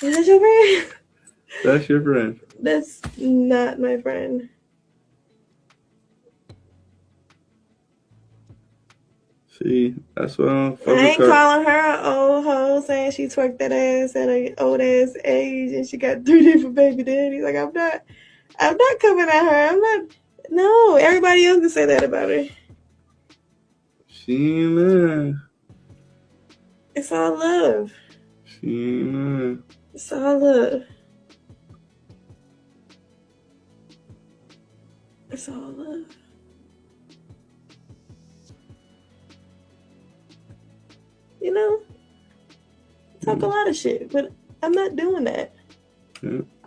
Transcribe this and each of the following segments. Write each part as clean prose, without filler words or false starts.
Is that your friend? That's your friend. That's not my friend. See, that's what I'm I ain't calling her an old hoe saying she twerked that ass at an old ass age and she got 3 different baby daddies. Like I'm not coming at her. I'm not. No, everybody else can say that about her. She ain't lying. It's all love. She ain't lying. It's all love. It's all love. You know, talk a lot of shit, but I'm not doing that.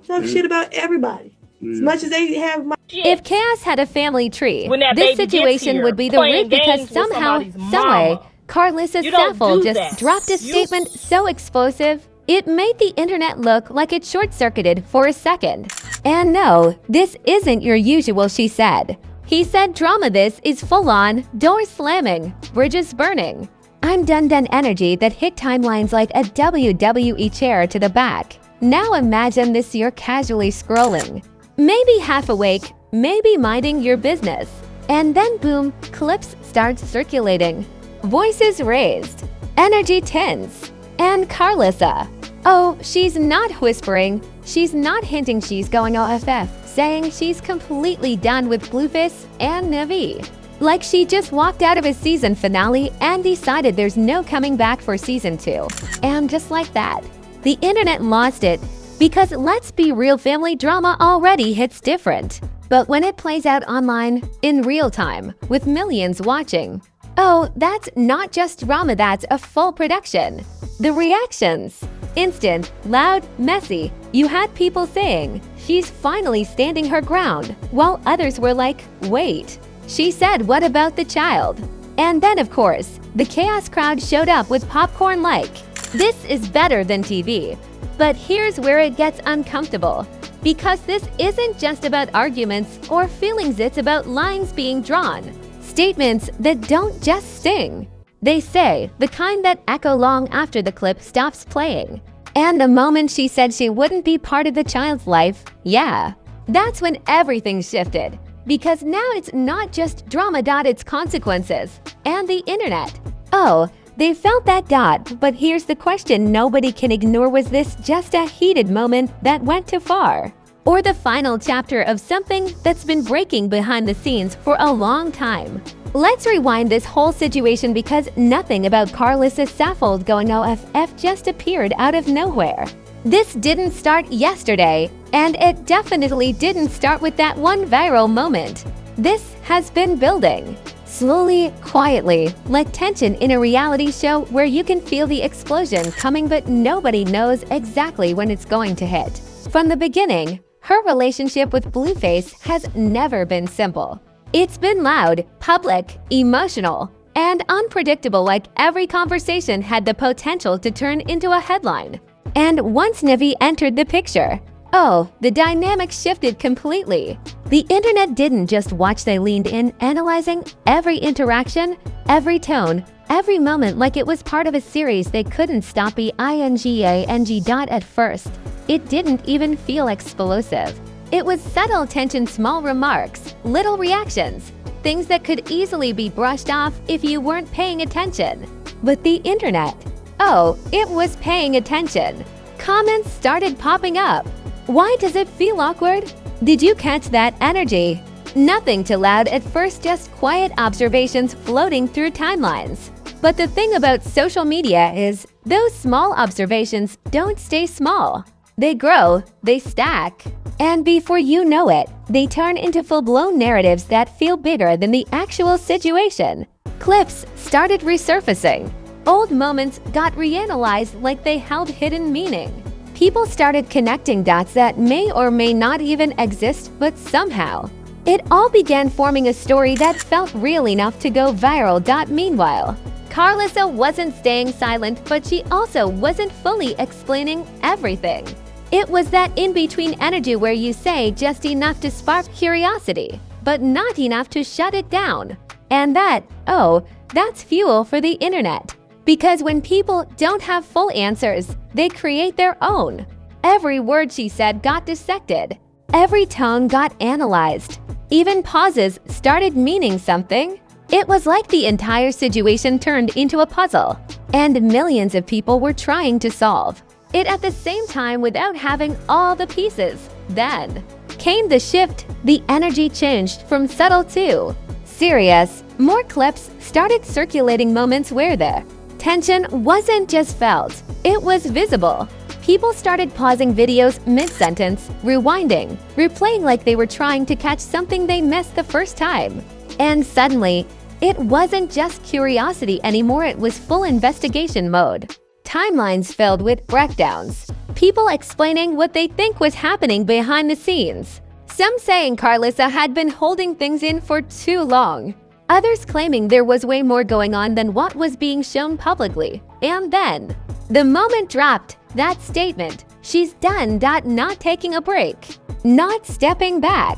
Talk shit about everybody. As much as they have my... If Chaos had a family tree, this situation would be the root because somehow, someway, Karlissa Saffold just dropped a statement so explosive, it made the internet look like it short-circuited for a second. And no, this isn't your usual she said. He said drama this is full-on, door slamming, bridges burning. I'm done energy that hit timelines like a WWE chair to the back. Now imagine this you're casually scrolling. Maybe half awake, maybe minding your business. And then boom, clips start circulating. Voices raised, energy tense. And Karlissa. Oh, she's not whispering, she's not hinting she's going OFF, saying she's completely done with Blueface and Nevaeh. Like she just walked out of a season finale and decided there's no coming back for season 2. And just like that, the internet lost it because let's be real, family drama already hits different. But when it plays out online, in real time, with millions watching, oh, that's not just drama, that's a full production. The reactions. Instant, loud, messy. You had people saying, she's finally standing her ground, while others were like, wait. She said, what about the child? And then, of course, the Chaos crowd showed up with popcorn like, this is better than TV. But here's where it gets uncomfortable. Because this isn't just about arguments or feelings, it's about lines being drawn. Statements that don't just sting. They say, the kind that echo long after the clip stops playing. And the moment she said she wouldn't be part of the child's life, yeah, that's when everything shifted. Because now it's not just drama, it's consequences. And the internet. Oh, they felt that but here's the question nobody can ignore, was this just a heated moment that went too far? Or the final chapter of something that's been breaking behind the scenes for a long time? Let's rewind this whole situation because nothing about Karlissa Saffold going OFF just appeared out of nowhere. This didn't start yesterday, and it definitely didn't start with that one viral moment. This has been building. Slowly, quietly, like tension in a reality show where you can feel the explosion coming but nobody knows exactly when it's going to hit. From the beginning, her relationship with Blueface has never been simple. It's been loud, public, emotional, and unpredictable, like every conversation had the potential to turn into a headline. And once Nevaeh entered the picture, oh, the dynamic shifted completely. The internet didn't just watch, they leaned in, analyzing every interaction, every tone, every moment like it was part of a series they couldn't stop being. At first, it didn't even feel explosive. It was subtle tension, small remarks, little reactions, things that could easily be brushed off if you weren't paying attention. But the internet, oh, it was paying attention. Comments started popping up. Why does it feel awkward? Did you catch that energy? Nothing too loud at first, just quiet observations floating through timelines. But the thing about social media is, those small observations don't stay small. They grow, they stack. And before you know it, they turn into full-blown narratives that feel bigger than the actual situation. Clips started resurfacing. Old moments got reanalyzed like they held hidden meaning. People started connecting dots that may or may not even exist, but somehow, it all began forming a story that felt real enough to go viral. Meanwhile, Karlissa wasn't staying silent, but she also wasn't fully explaining everything. It was that in-between energy where you say just enough to spark curiosity, but not enough to shut it down. And that, oh, that's fuel for the internet. Because when people don't have full answers, they create their own. Every word she said got dissected. Every tone got analyzed. Even pauses started meaning something. It was like the entire situation turned into a puzzle, and millions of people were trying to solve it at the same time without having all the pieces. Then came the shift. The energy changed from subtle to serious. More clips started circulating, moments where the tension wasn't just felt, it was visible. People started pausing videos mid-sentence, rewinding, replaying like they were trying to catch something they missed the first time. And suddenly, it wasn't just curiosity anymore, it was full investigation mode. Timelines filled with breakdowns. People explaining what they think was happening behind the scenes. Some saying Karlissa had been holding things in for too long. Others claiming there was way more going on than what was being shown publicly. And then, the moment dropped, that statement, she's done. Not taking a break. Not stepping back.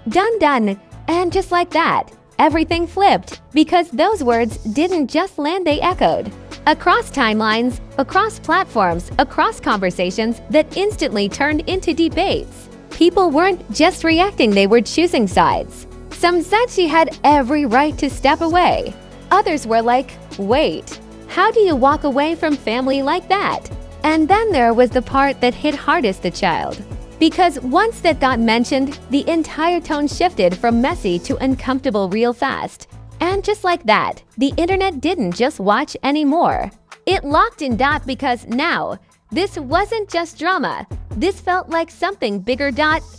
Done. And just like that, everything flipped, because those words didn't just land, they echoed. Across timelines, across platforms, across conversations that instantly turned into debates. People weren't just reacting, they were choosing sides. Some said she had every right to step away. Others were like, wait, how do you walk away from family like that? And then there was the part that hit hardest, the child. Because once that got mentioned, the entire tone shifted from messy to uncomfortable real fast. And just like that, the internet didn't just watch anymore. It locked in. Because now, this wasn't just drama. This felt like something bigger.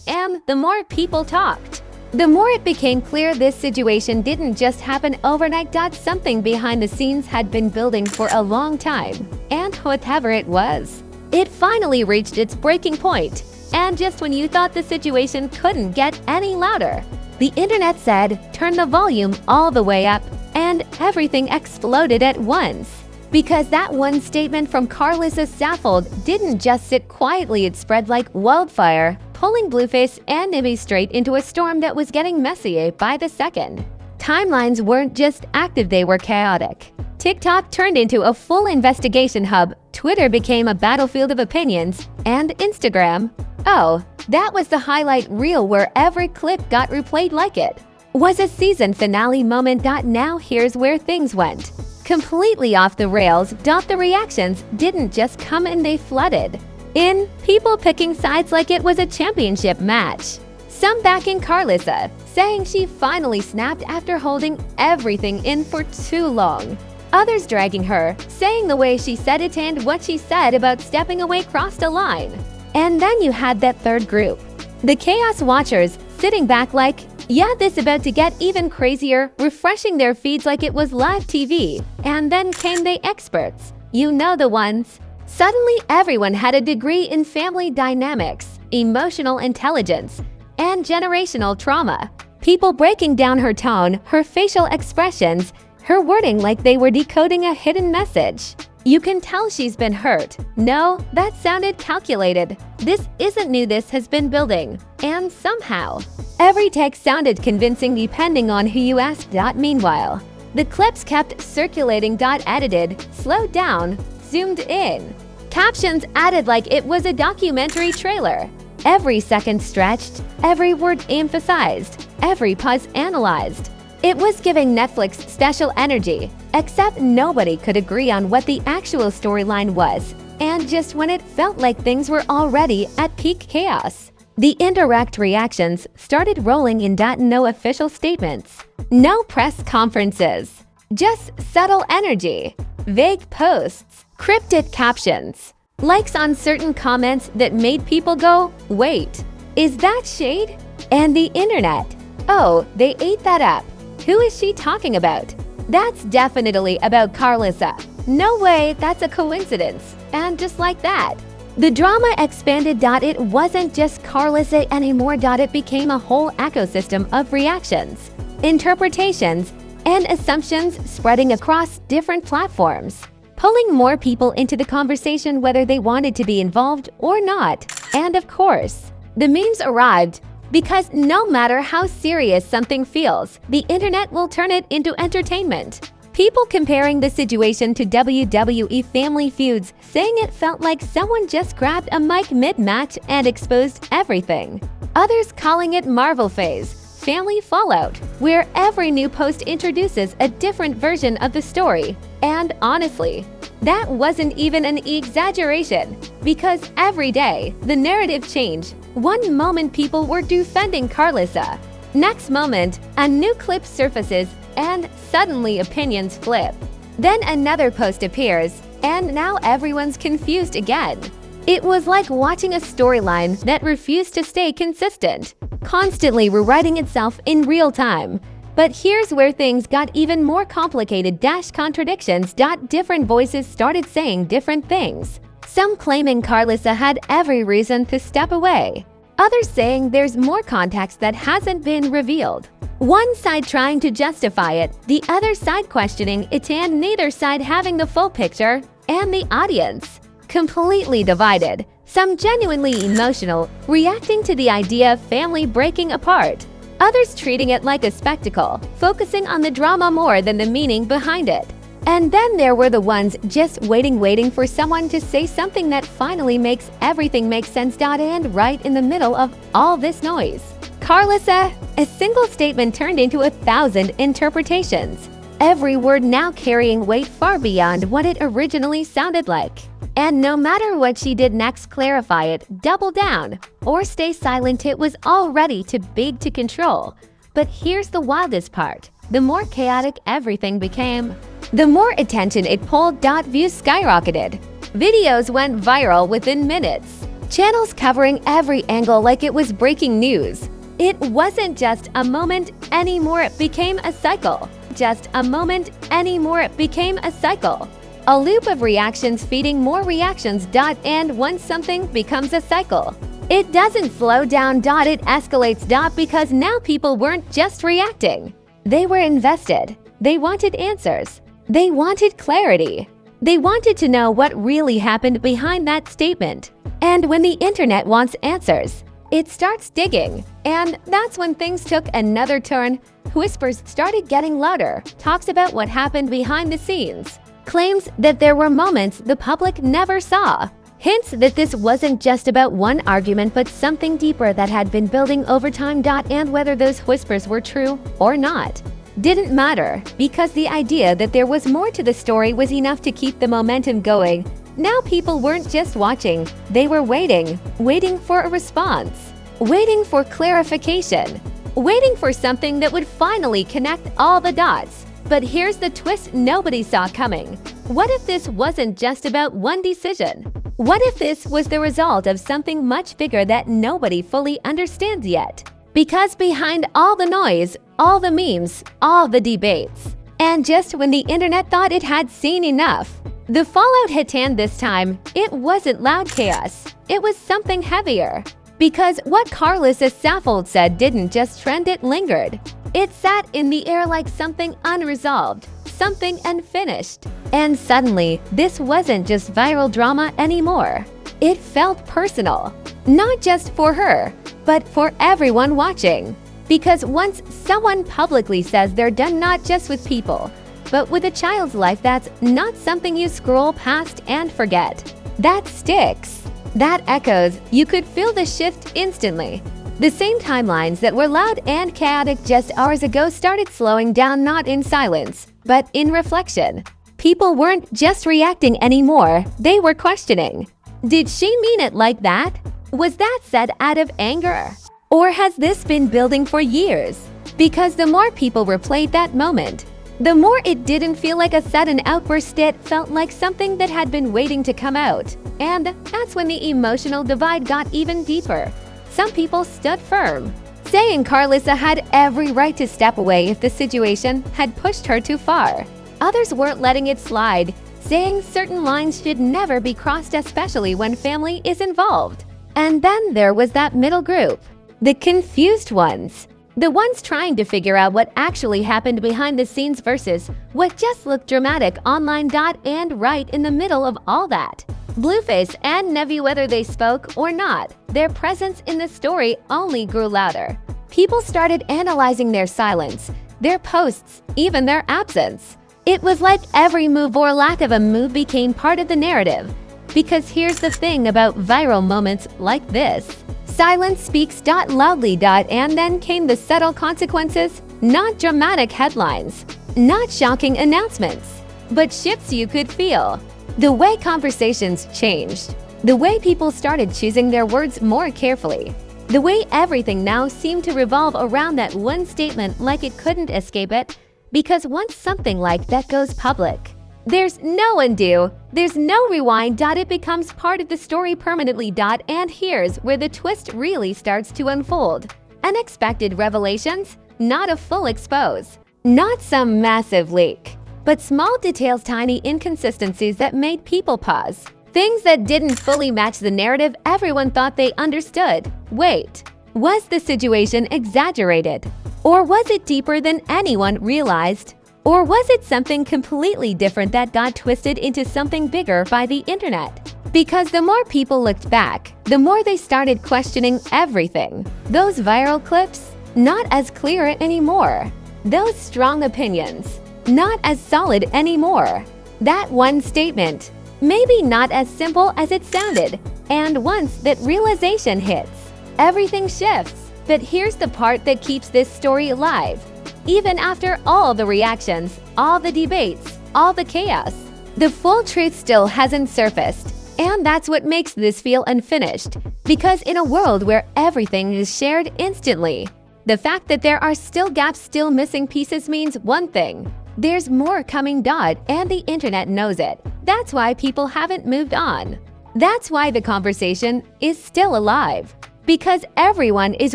And the more people talked, the more it became clear this situation didn't just happen overnight. Something behind the scenes had been building for a long time. And whatever it was, it finally reached its breaking point. And just when you thought the situation couldn't get any louder, the internet said, turn the volume all the way up, and everything exploded at once. Because that one statement from Karlissa Saffold didn't just sit quietly, it spread like wildfire, pulling Blueface and Nevaeh straight into a storm that was getting messier by the second. Timelines weren't just active, they were chaotic. TikTok turned into a full investigation hub, Twitter became a battlefield of opinions, and Instagram, oh, that was the highlight reel where every clip got replayed like it was a season finale moment. Now here's where things went completely off the rails. The reactions didn't just come in, they flooded in, people picking sides like it was a championship match. Some backing Karlissa, saying she finally snapped after holding everything in for too long. Others dragging her, saying the way she said it and what she said about stepping away crossed a line. And then you had that third group, the chaos watchers, sitting back like, yeah, this about to get even crazier, refreshing their feeds like it was live TV. And then came the experts, you know, the ones. Suddenly everyone had a degree in family dynamics, emotional intelligence, and generational trauma. People breaking down her tone, her facial expressions, her wording like they were decoding a hidden message. You can tell she's been hurt. No, that sounded calculated. This isn't new, this has been building. And somehow, every take sounded convincing depending on who you asked. Meanwhile, the clips kept circulating. Edited, slowed down, zoomed in. Captions added like it was a documentary trailer. Every second stretched, every word emphasized, every pause analyzed. It was giving Netflix special energy, except nobody could agree on what the actual storyline was. And just when it felt like things were already at peak chaos, the indirect reactions started rolling in. No official statements, no press conferences, just subtle energy, vague posts, cryptic captions, likes on certain comments that made people go, wait, is that shade? And the internet, oh, they ate that up. Who is she talking about? That's definitely about Karlissa. No way, that's a coincidence. And just like that, the drama expanded. It wasn't just Karlissa anymore. It became a whole ecosystem of reactions, interpretations, and assumptions spreading across different platforms, pulling more people into the conversation whether they wanted to be involved or not. And of course, the memes arrived. Because no matter how serious something feels, the internet will turn it into entertainment. People comparing the situation to WWE Family Feuds, saying it felt like someone just grabbed a mic mid-match and exposed everything. Others calling it Marvel Phase, Family Fallout, where every new post introduces a different version of the story. And honestly, that wasn't even an exaggeration, because every day, the narrative changed. One moment people were defending Karlissa. Next moment, a new clip surfaces and suddenly opinions flip. Then another post appears, and now everyone's confused again. It was like watching a storyline that refused to stay consistent, constantly rewriting itself in real time. But here's where things got even more complicated. Contradictions. Different voices started saying different things. Some claiming Karlissa had every reason to step away. Others saying there's more context that hasn't been revealed. One side trying to justify it, the other side questioning it, and neither side having the full picture, and the audience completely divided. Some genuinely emotional, reacting to the idea of family breaking apart. Others treating it like a spectacle, focusing on the drama more than the meaning behind it. And then there were the ones just waiting for someone to say something that finally makes everything make sense. And right in the middle of all this noise, Karlissa, a single statement turned into 1,000 interpretations. Every word now carrying weight far beyond what it originally sounded like. And no matter what she did next, clarify it, double down, or stay silent, it was all ready to big to control. But here's the wildest part. The more chaotic everything became, the more attention it pulled. Views skyrocketed. Videos went viral within minutes. Channels covering every angle like it was breaking news. It wasn't just a moment anymore, it became a cycle. Just a moment anymore, it became a cycle. A loop of reactions feeding more reactions. And once something becomes a cycle, it doesn't slow down. It escalates. Because now people weren't just reacting. They were invested. They wanted answers. They wanted clarity. They wanted to know what really happened behind that statement. And when the internet wants answers, it starts digging. And that's when things took another turn. Whispers started getting louder. Talks about what happened behind the scenes. Claims that there were moments the public never saw. Hints that this wasn't just about one argument but something deeper that had been building over time. And whether those whispers were true or not didn't matter, because the idea that there was more to the story was enough to keep the momentum going. Now people weren't just watching, they were waiting for a response, waiting for clarification, waiting for something that would finally connect all the dots. But here's the twist nobody saw coming. What if this wasn't just about one decision? What if this was the result of something much bigger that nobody fully understands yet? Because behind all the noise, all the memes, all the debates, and just when the internet thought it had seen enough, the fallout hit. And this time, it wasn't loud chaos. It was something heavier. Because what Karlissa Saffold said didn't just trend, it lingered. It sat in the air like something unresolved, something unfinished. And suddenly, this wasn't just viral drama anymore. It felt personal. Not just for her, but for everyone watching. Because once someone publicly says they're done not just with people, but with a child's life, that's not something you scroll past and forget. That sticks. That echoes. You could feel the shift instantly. The same timelines that were loud and chaotic just hours ago started slowing down, not in silence, but in reflection. People weren't just reacting anymore, they were questioning. Did she mean it like that? Was that said out of anger? Or has this been building for years? Because the more people replayed that moment, the more it didn't feel like a sudden outburst, it felt like something that had been waiting to come out. And that's when the emotional divide got even deeper. Some people stood firm, saying Karlissa had every right to step away if the situation had pushed her too far. Others weren't letting it slide, saying certain lines should never be crossed, especially when family is involved. And then there was that middle group, the confused ones. The ones trying to figure out what actually happened behind the scenes versus what just looked dramatic online. And right in the middle of all that, Blueface and Nevaeh, whether they spoke or not, their presence in the story only grew louder. People started analyzing their silence, their posts, even their absence. It was like every move or lack of a move became part of the narrative. Because here's the thing about viral moments like this. Silence speaks loudly, and then came the subtle consequences, not dramatic headlines, not shocking announcements, but shifts you could feel. The way conversations changed, the way people started choosing their words more carefully, the way everything now seemed to revolve around that one statement like it couldn't escape it, because once something like that goes public, there's no undo, there's no rewind. It becomes part of the story permanently. And here's where the twist really starts to unfold. Unexpected revelations, not a full expose, not some massive leak, but small details, tiny inconsistencies that made people pause. Things that didn't fully match the narrative everyone thought they understood. Wait, was the situation exaggerated? Or was it deeper than anyone realized? Or was it something completely different that got twisted into something bigger by the internet? Because the more people looked back, the more they started questioning everything. Those viral clips, not as clear anymore. Those strong opinions, not as solid anymore. That one statement, maybe not as simple as it sounded. And once that realization hits, everything shifts. But here's the part that keeps this story alive. Even after all the reactions, all the debates, all the chaos, the full truth still hasn't surfaced. And that's what makes this feel unfinished. Because in a world where everything is shared instantly, the fact that there are still gaps, still missing pieces means one thing. There's more coming. And the internet knows it. That's why people haven't moved on. That's why the conversation is still alive. Because everyone is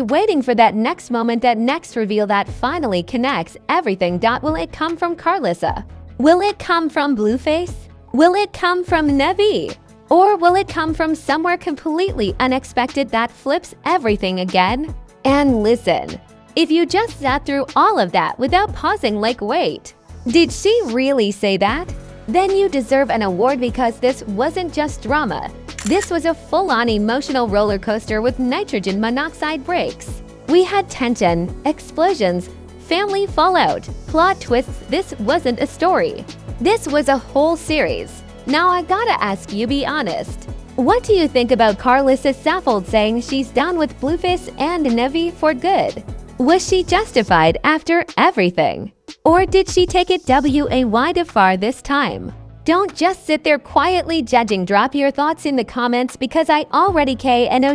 waiting for that next moment, that next reveal that finally connects everything. Will it come from Karlissa? Will it come from Blueface? Will it come from Nevaeh? Or will it come from somewhere completely unexpected that flips everything again? And listen, if you just sat through all of that without pausing, like, wait, did she really say that? Then you deserve an award, because this wasn't just drama. This was a full-on emotional roller coaster with nitrogen monoxide breaks. We had tension, explosions, family fallout, plot twists. This wasn't a story. This was a whole series. Now I gotta ask you, be honest. What do you think about Karlissa Saffold saying she's done with Blueface and Nevaeh for good? Was she justified after everything? Or did she take it way too far this time? Don't just sit there quietly judging. Drop your thoughts in the comments, because I already know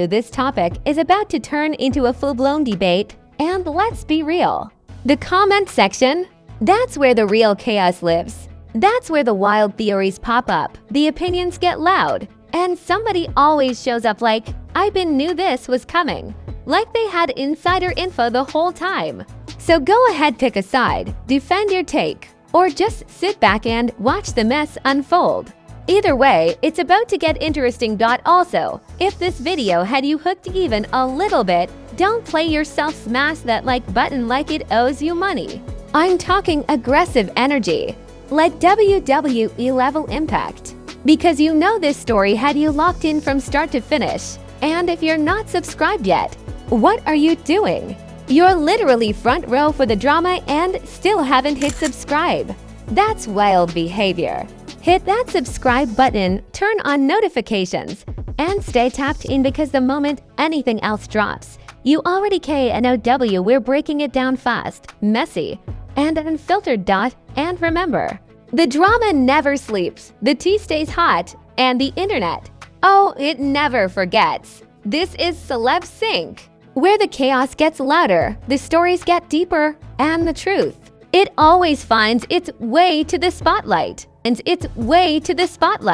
this topic is about to turn into a full-blown debate. And let's be real. The comment section, that's where the real chaos lives. That's where the wild theories pop up, the opinions get loud, and somebody always shows up like, knew this was coming. Like they had insider info the whole time. So go ahead, pick a side, defend your take, or just sit back and watch the mess unfold. Either way, it's about to get interesting. Also, if this video had you hooked even a little bit, don't play yourself, smash that like button like it owes you money. I'm talking aggressive energy, like WWE level impact. Because you know this story had you locked in from start to finish. And if you're not subscribed yet, what are you doing? You're literally front row for the drama and still haven't hit subscribe. That's wild behavior. Hit that subscribe button, turn on notifications, and stay tapped in, because the moment anything else drops, you already know we're breaking it down fast, messy, and unfiltered. And remember, the drama never sleeps, the tea stays hot, and the internet, oh, it never forgets. This is Celeb Sync, where the chaos gets louder, the stories get deeper, and the truth, it always finds its way to the spotlight. And its way to the spotlight.